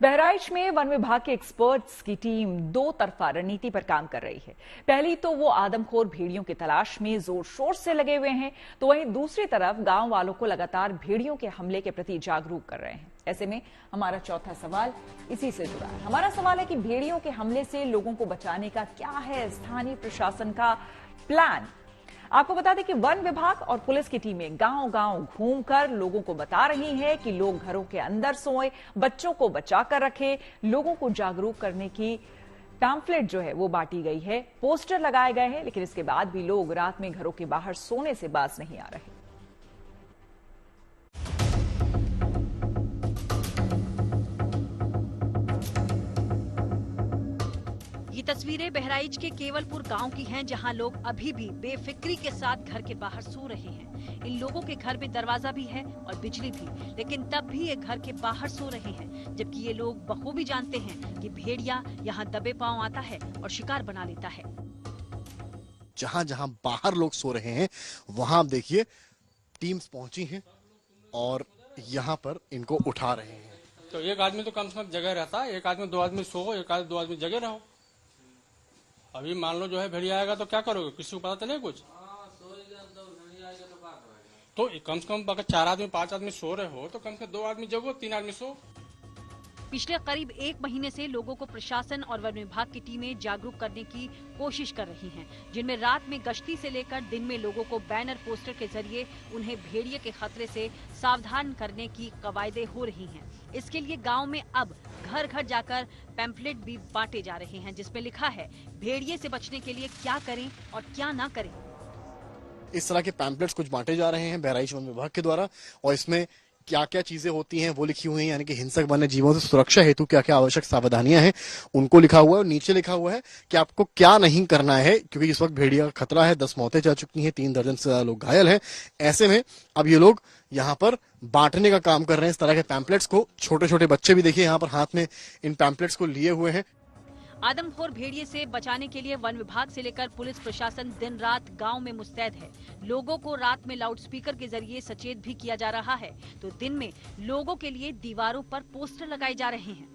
बहराइच में वन विभाग के एक्सपर्ट्स की टीम दो तरफा रणनीति पर काम कर रही है। पहली तो वो आदमखोर भेड़ियों की तलाश में जोर शोर से लगे हुए हैं, तो वहीं दूसरी तरफ गांव वालों को लगातार भेड़ियों के हमले के प्रति जागरूक कर रहे हैं। ऐसे में हमारा चौथा सवाल इसी से जुड़ा है। हमारा सवाल है कि भेड़ियों के हमले से लोगों को बचाने का क्या है स्थानीय प्रशासन का प्लान। आपको बता दें कि वन विभाग और पुलिस की टीमें गांव-गांव घूमकर लोगों को बता रही हैं कि लोग घरों के अंदर सोएं, बच्चों को बचाकर रखें। लोगों को जागरूक करने की पैम्फलेट जो है वो बांटी गई है, पोस्टर लगाए गए हैं, लेकिन इसके बाद भी लोग रात में घरों के बाहर सोने से बाज नहीं आ रहे। ये तस्वीरें बहराइच के केवलपुर गांव की हैं, जहां लोग अभी भी बेफिक्री के साथ घर के बाहर सो रहे हैं। इन लोगों के घर में दरवाजा भी है और बिजली भी, लेकिन तब भी ये घर के बाहर सो रहे हैं, जबकि ये लोग बखूबी जानते हैं कि भेड़िया यहाँ दबे पांव आता है और शिकार बना लेता है। जहां जहां बाहर लोग सो रहे हैं वहां आप देखिए टीम्स पहुंची हैं और यहाँ पर इनको उठा रहे हैं। तो एक आदमी तो कम से कम जगह रहता है, एक आदमी दो आदमी सो, एक आदमी दो आदमी जगह रहो। अभी मान लो जो है भेड़िया आएगा तो क्या करोगे, किसी को पता चले कुछ? तो कम से कम अगर 4 आदमी 5 आदमी सो रहे हो तो कम से कम 2 आदमी जगो, 3 आदमी सो। पिछले करीब 1 महीने से लोगों को प्रशासन और वन विभाग की टीमें जागरूक करने की कोशिश कर रही हैं, जिनमें रात में गश्ती से लेकर दिन में लोगों को बैनर पोस्टर के जरिए उन्हें भेड़िए के खतरे से सावधान करने की कवायदें हो रही हैं। इसके लिए गांव में अब घर घर जाकर पैम्फलेट भी बांटे जा रहे हैं, जिसमें लिखा है भेड़िए से बचने के लिए क्या करें और क्या ना करें। इस तरह के पैम्फलेट्स कुछ बांटे जा रहे हैं बहराइच वन विभाग के द्वारा और इसमें क्या क्या चीजें होती हैं वो लिखी हुई हैं, यानी कि हिंसक वन्य जीवों से सुरक्षा हेतु क्या क्या आवश्यक सावधानियां हैं उनको लिखा हुआ है और नीचे लिखा हुआ है कि आपको क्या नहीं करना है, क्योंकि इस वक्त भेड़िया का खतरा है। 10 मौतें जा चुकी हैं, 3 दर्जन से ज्यादा लोग घायल हैं। ऐसे में अब ये लोग यहाँ पर बांटने का काम कर रहे हैं इस तरह के पैम्फलेट्स को। छोटे छोटे बच्चे भी देखिए यहाँ पर हाथ में इन पैम्फलेट्स को लिए हुए हैं। आदमखोर भेड़िए से बचाने के लिए वन विभाग से लेकर पुलिस प्रशासन दिन रात गांव में मुस्तैद है। लोगों को रात में लाउडस्पीकर के जरिए सचेत भी किया जा रहा है, तो दिन में लोगों के लिए दीवारों पर पोस्टर लगाए जा रहे हैं।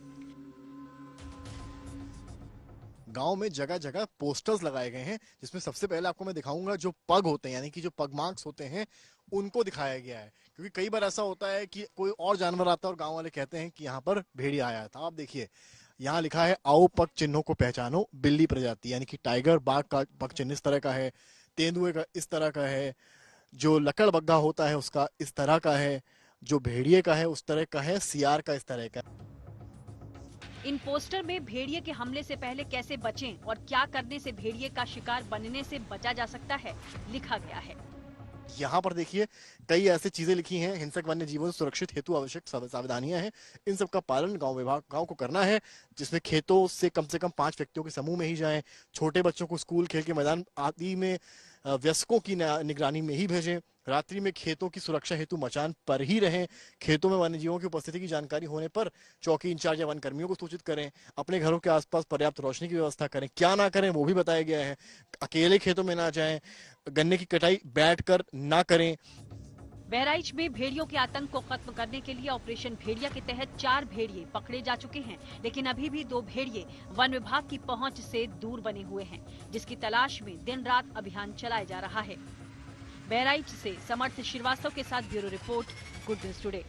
गांव में जगह जगह पोस्टर्स लगाए गए हैं, जिसमें सबसे पहले आपको मैं दिखाऊंगा जो पग होते हैं, यानी कि जो पग मार्क्स होते हैं उनको दिखाया गया है। क्योंकि कई बार ऐसा होता है कि कोई और जानवर आता है और गांव वाले कहते हैं कि यहाँ पर भेड़िया आया था। आप देखिए यहाँ लिखा है आओ पग चिन्हों को पहचानो, बिल्ली प्रजाति, यानी कि टाइगर बाघ का पग चिन्ह इस तरह का है, तेंदुए का इस तरह का है, जो लकड़ बग्गा होता है उसका इस तरह का है, जो भेड़िए का है उस तरह का है, सियार का इस तरह का। इन पोस्टर में भेड़िए के हमले से पहले कैसे बचें और क्या करने से भेड़िए का शिकार बनने से बचा जा सकता है लिखा गया है। यहाँ पर देखिए कई ऐसी चीजें लिखी हैं, हिंसक वन्य जीवों सुरक्षित हेतु आवश्यक सावधानियां हैं। इन सब का पालन गांव को करना है, जिसमें खेतों से कम 5 व्यक्तियों के समूह में ही जाएं, छोटे बच्चों को स्कूल, खेल के मैदान आदि में वयस्कों की निगरानी में ही भेजें, रात्रि में खेतों की सुरक्षा हेतु मचान पर ही रहें, खेतों में वन्य जीवों की उपस्थिति की जानकारी होने पर चौकी इंचार्ज या वन कर्मियों को सूचित करें, अपने घरों के आसपास पर्याप्त रोशनी की व्यवस्था करें। क्या ना करें वो भी बताया गया है, अकेले खेतों में ना जाएं, गन्ने की कटाई बैठकर ना करें। बहराइच में भेड़ियों के आतंक को खत्म करने के लिए ऑपरेशन भेड़िया के तहत 4 भेड़िए पकड़े जा चुके हैं, लेकिन अभी भी 2 भेड़िए वन विभाग की पहुंच से दूर बने हुए हैं, जिसकी तलाश में दिन रात अभियान चलाया जा रहा है। बहराइच से समर्थ श्रीवास्तव के साथ bureau report, good news today.